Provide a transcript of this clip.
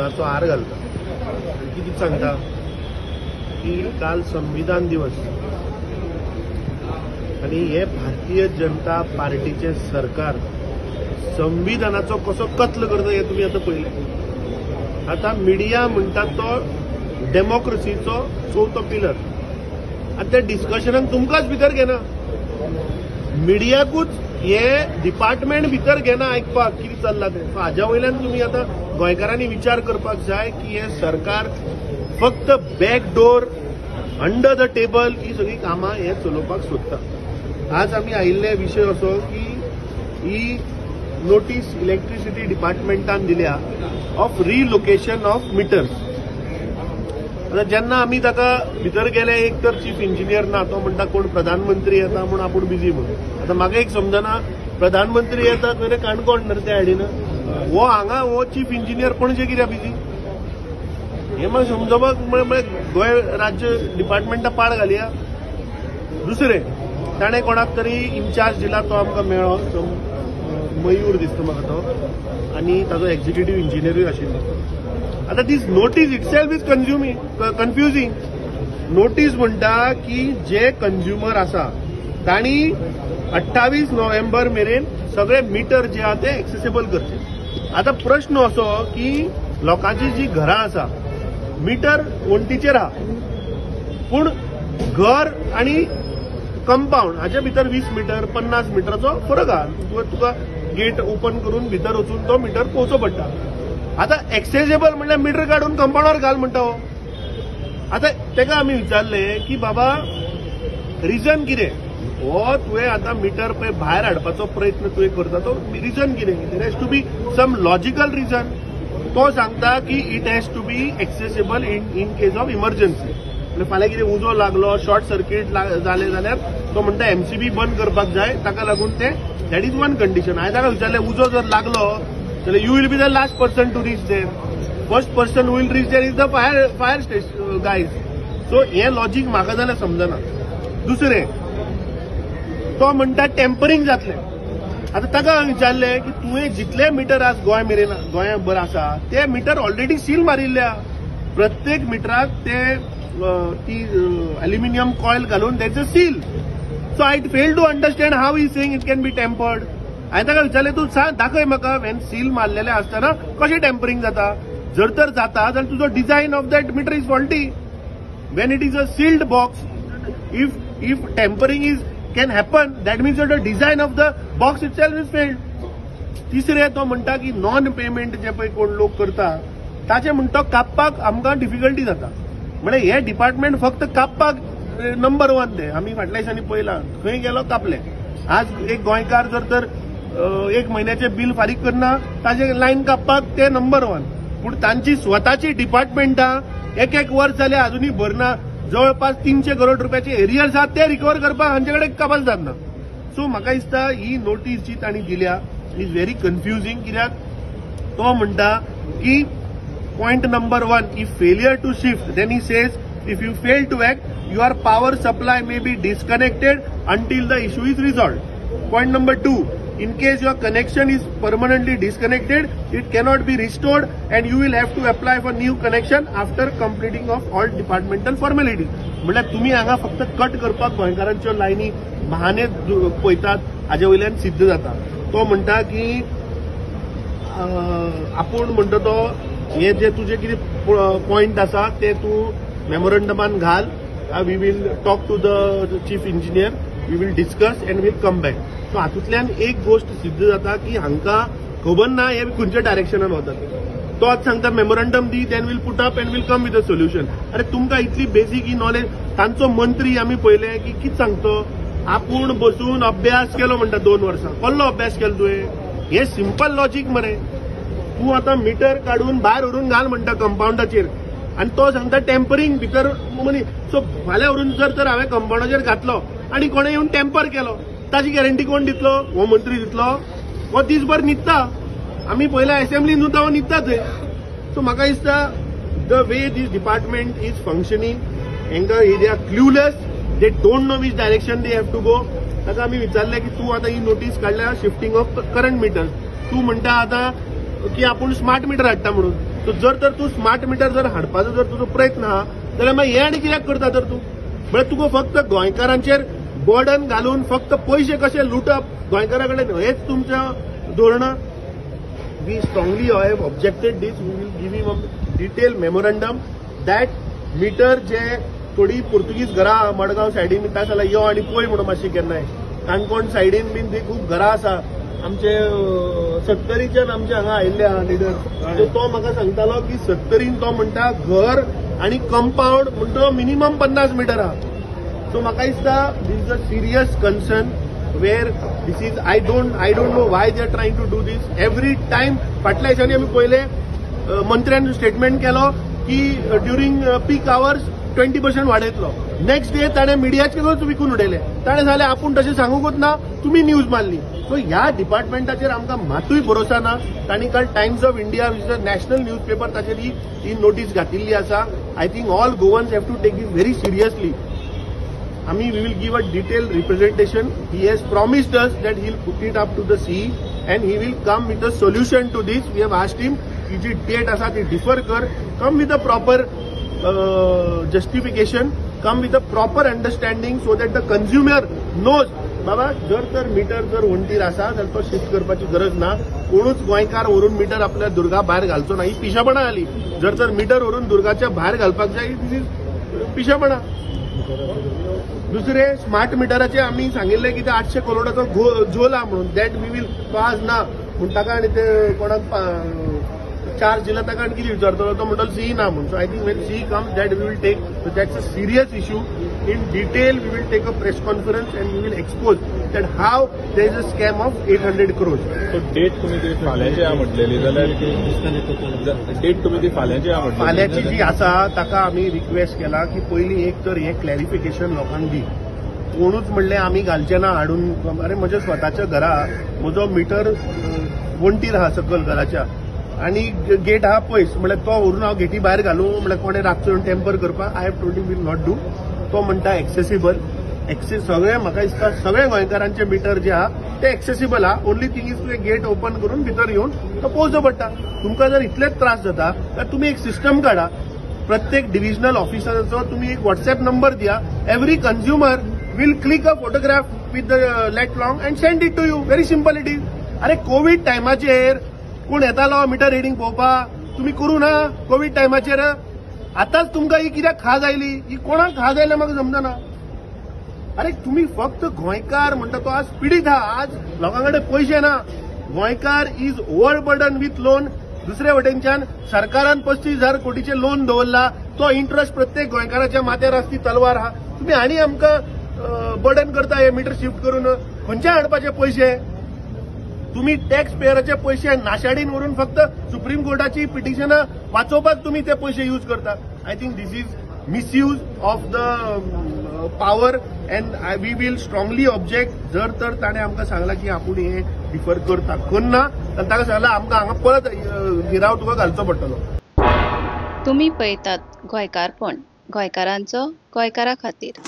फुलाचो हार घालता कितें सांगता की काल संविधान दिवस आणि हे भारतीय जनता पार्टीचे सरकार संविधानाचो कसो कत्ल करता हे तुम्ही आता पळयलें. आता मिडिया म्हणटात तो डेमोक्रेसीचो चवथो पिलर. आतां त्या डिस्कशनाक तुमकांच भितर घेना, मिडियाकूच हे डिपार्टमेंट भितर घेना आयकपाक कितें चल्लां तें. सो हाज्या वयल्यान तुमी आतां गोंयकारांनी विचार करपाक जाय की हे सरकार फक्त बॅकडोर अंडर द टेबल ही सगळी कामां हे चलोवपाक सोदता. आज आमी आयिल्ले विशय असो की ही नोटीस इलेक्ट्रिसिटी डिपार्टमेंटान दिल्या ऑफ रिलोकेशन ऑफ मिटर्स. आता जेन्ना आमी ताका भितर गेले एक तर चीफ इंजिनियर ना, तो म्हणटा कोण प्रधानमंत्री येता म्हूण आपूण बिजी म्हणून. आता म्हाका एक समजना प्रधानमंत्री येता खंय काणकोण न्हू त्या आयडीन हो हांगा हो चीफ इंजिनियर पणजे कित्याक बिजी हे म्हाका समजपाक गोंय राज्य डिपार्टमेंटा पाड घालया. दुसरें ताणें कोणाक तरी इन्चार्ज दिला तो आमकां मेळ्ळो, तो मयूर दिसता म्हाका तो, आनी ताजो एक्झिक्युटीव इंजिनियरूय आशिल्लो. आता this notice itself is confusing. Notice म्हणटा की जे कंज्युमर आसा तांणी 28 नोव्हेंबर मेरेन सगळे मिटर जे आहा ते एक्सेसिबल करचे. आता प्रश्न असो की लोकांची जी घरां आसा मिटर वण्टीचेर आहा, पूण घर आणि कंपाऊंड हाचे भितर 20 मीटर 50 मिटराचो फरक आहा. तुका गेट ओपन करून भितर वचून तो मिटर पोवचो पडटा. आता एक्सेसिबल म्हणल्यार मिटर काढून कंपाऊंडार घाल म्हणटा हो. आता तेका आमी विचारले की बाबा रिजन कितें हो तुवें आतां मिटर पळय भायर हाडपाचो प्रयत्न तुवें करता तो रिजन कितें. There has to be some logical reason. तो सांगता की it has to be accessible in case of emergency. म्हणजे फाल्यां कितें उजो लागलो शॉर्ट सर्किट जालें जाल्यार तो म्हणटा एमसीबी बंद करपाक जाय, ताका लागून ते दॅट इज वन कंडिशन. हांवें ताका विचारलें उजो जर लागलो जाल्यार you will be the last person to reach there. First person who will reach there is the fire station guys. So हे लॉजिक म्हाका जाल्यार समजना. दुसरें तो म्हणटा टेम्परिंग जातलें. आता ताका हांवें विचारलें की तुवें जितले मिटर आज गोंय मेरेन गोंयाभर आसा ते मिटर ऑलरेडी सील मारिल्ल्या. प्रत्येक मिटराक ते ती एल्युमिनियम कॉयल घालून तेचं seal. So I fail to understand how he saying it can be tampered. हांवें ताका विचारलें तूं सांग दाखय म्हाका वेन सील मारलेले आसतना कशें टेम्परिंग जाता. जर तर जाता जाल्यार तुजो design of that meter is faulty. When it is a sealed box if tampering is can happen, that means that the design of the box itself is failed. तिसरे तो म्हणटा की नॉन पेमेंट जे पळय कोण लोक करता ताचे म्हणटा कापपाक आमकां डिफिकल्टी जाता. म्हणजे हे डिपार्टमेंट फक्त कापपाक नंबर 1 ते आमी फाटल्या दिसांनी पळयलां खंय गेलो कापले. आज एक गोंयकार जर तर 1 म्हयन्याचे बिल फारीक करना ताजे लायन कापपाक ते नंबर 1. पूण तांची स्वताची डिपार्टमेंटां एक वर्स जाले अजूनही भरना. जवळपास 300 करोड रुपयाचे एरियर्स आहात ते रिकवर करपाक हांचे कडेन कापास जातना. सो म्हाका दिसता ही नोटीस जी तांणी दिल्या इज व्हेरी कन्फ्युजिंग. कित्याक तो म्हणटा की point number 1 if failure to shift then he says if you fail to act your power supply may be disconnected until the issue is resolved. Point number 2 in case your connection is permanently disconnected it cannot be restored and you will have to apply for new connection after completing of all departmental formalities. म्हणजे तुम्ही हांगा फक्त cut करपाक गोंयकारांच्यो लायनी बहाने पळयतात हाजे वयल्यान सिद्ध जाता. तो म्हणटा की आपूण म्हणटा तो हे जे तुजे कितें पॉइंट आसा ते तूं मेमोरंडमान घाल. We will talk to the chief engineer, we will discuss and will come back. So हातूंतल्यान एक गोष्ट सिद्ध जाता की हांकां खबर ना हे खंयच्या डायरेक्शनान वतात. तो आज सांगता मेमोरंडम दी then will put up and will come with a solution. अरे तुमकां इतली बेसीक ही नॉलेज. तांचो मंत्री आमी पळयले की कितें सांगतो आपूण बसून अभ्यास केलो म्हणटा 2 वर्सां. कसलो अभ्यास केलो तुवें. हे सिंपल लॉजिक मरे. तूं आतां मिटर काडून भायर व्हरून घाल म्हणटा कंपाऊंडाचेर आनी तो सांगता टेम्परिंग भितर मनी. सो फाल्यां व्हरून जर तर हांवें कंपाऊंडाचेर घातलो आनी कोणें येवन टेम्पर केलो ताची गॅरंटी कोण दितलो. हो मंत्री दितलो. हो दिसभर न्हिदता. आमी पयल्या असेंब्लीन वता हो न्हिदता थंय. सो म्हाका दिसता the way this department is functioning हांकां they are clueless. They don't know which direction they have to go. ताका आमी विचारलें की तूं आतां ही नोटीस काडल्या शिफ्टिंग ऑफ करंट मिटर. तूं म्हणटा आतां की आपूण स्मार्ट मिटर हाडटा म्हणून. सो जर तूं स्मार्ट मिटर जर हाडपाचो जर तुजो प्रयत्न आहा जाल्यार मागीर हे आनी कित्याक करता तर तूं? म्हळ्यार तुका फक्त गोंयकारांचेर बर्डन घालून फक्त पयशे कशे लुटप गोंयकारां कडेन हेच तुमचें धोरणां? We strongly have objected this. We will give him a detail memorandum that meter जे थोडी पुर्तुगीज घरां मडगांव सायडीन ताका जाल्यार यो आनी पळय म्हणून मातशी केन्नाय काणकोण सायडीन बीन थंय खूब घरां आसा. आमचे 70च्यान आमचे हांगा आयिल्ले आहा लिडर. सो तो म्हाका सांगतालो की 70न तो म्हणटा घर आनी कंपाऊंड म्हणटा मिनिमम 50 मिटर आहा. सो म्हाका दिसता this is a serious concern where this is I don't know why they are trying to do this every time. फाटल्या दिसांनी आमी पळयले मंत्र्यान स्टेटमेंट केलो की ड्युरींग पीक आवर्स 20% वाडयतलो. नेक्स्ट डे ताणें मिडियाचेरूच विकून उडयले. ताणें जाल्यार आपूण तशें सांगूंकूच ना, तुमी न्यूज मारली. सो ह्या डिपार्टमेंटाचेर आमकां मातूय भरोसा ना. तांणी काल Times of India which is a national newspaper ताचेर ही नोटीस घातिल्ली आसा. I think all Goans have to take this very seriously. आमी we will give a detail representation. He has promised us that he will put it up to the C and he will come with a solution to this. We have asked him की जी date आसा ती defer कर, come with a proper justification, come with a proper understanding so that the consumer knows बाबा जर तर metre जर वंटीर आसा जाल्यार तो शिफ्ट करपाची गरज ना. कोणूच गोंयकार व्हरून मीटर आपल्या दुर्गा भायर घालचो ना. ही पिशापणां जाली. जर तर मीटर व्हरून दुर्गाच्या भायर घालपाक जाय दीस इज पिशापणां. दुसरे स्मार्ट मिटराचे आमी सांगिल्ले की ते 800 करोडाचो झोल आहा म्हणून दॅट वी वील तो आज ना म्हूण ताका आनी ते कोणाक चार्ज दिला ताका आनी कितें विचारतलो तो म्हणटलो सी ना म्हणून. So I think when see comes that we will take. So that's a serious issue. In detail we will take a press conference and we will expose that how there is a scam of 800 crores. So date तुमी ती फाल्यांची आहा म्हटलेली जाल्यार date तुमी ती फाल्यांची आहा म्हटलेली फाल्यांची जी आसा ताका आमी रिक्वेस्ट केला की पयलीं एक तर हें क्लॅरिफिकेशन लोकांक दी. कोणूच म्हणलें आमी घालचें ना हाडून. अरे म्हज्या स्वताच्या घरा म्हजो मिटर वंटीर आहा सकयल घराच्या आनी गेट आहा पयस म्हळ्यार तो व्हरून हांव गेटी भायर घालूं म्हळ्यार कोणें रातचो येवन टेम्पर करपाक. I have told him will not do. तो म्हणटा एक्सेसिबल. सगळे म्हाका दिसता सगळे गोंयकारांचे मिटर जे आहा ते एक्सेसिबल आहा. ओन्ली थिंग इज तुवें गेट ओपन करून भितर येवन तो पोवचो पडटा. तुमकां जर इतलेच त्रास जाता जाल्यार तुमी एक सिस्टम काडा. प्रत्येक डिव्हिजनल ऑफिसराचो तुमी एक व्हॉट्सएप नंबर दिया. Every consumer will click a photograph with the lat long and send it to you. Very simple it is. अरे कोविड टायमाचेर कोण येतालो मिटर रिडींग पळोवपाक? तुमी करूं ना कोविड टायमाचेर. आतांच तुमकां ही कित्याक खाज आयली? ही कोणाक खाज आयल्या म्हाका समजना. अरे तुम्ही फक्त गोंयकार म्हणटा तो आज पिडीत आहा. आज लोकां कडेन पयशे ना. गोंयकार is over burden with loan. दुसरे वटेनच्यान सरकारान 35,000 कोटीचे लोन दवरला. तो इंट्रस्ट प्रत्येक गोंयकाराच्या माथ्यार आसा ती तलवार आहा. तुमी आनी आमकां बर्डन करता हे मिटर शिफ्ट करून. खंयचे हाडपाचे पयशे? तुम्ही टॅक्स पेयराचे पयशे नाशाडीन व्हरून फक्त सुप्रीम कोर्टाची पिटिशनां वाचोवपाक तुम्ही ते पयशे यूज करता. I think this is misuse of the power and we will strongly object. जर तर ताणें आमकां सांगलां की आपूण हे डिफर करता करना जाल्यार ताका सांगलां आमकां हांगा परत गिराव तुका घालचो पडटलो. तुम्ही पळयतात गोंयकारपण. गोंयकारांचो गोंयकारा खातीर.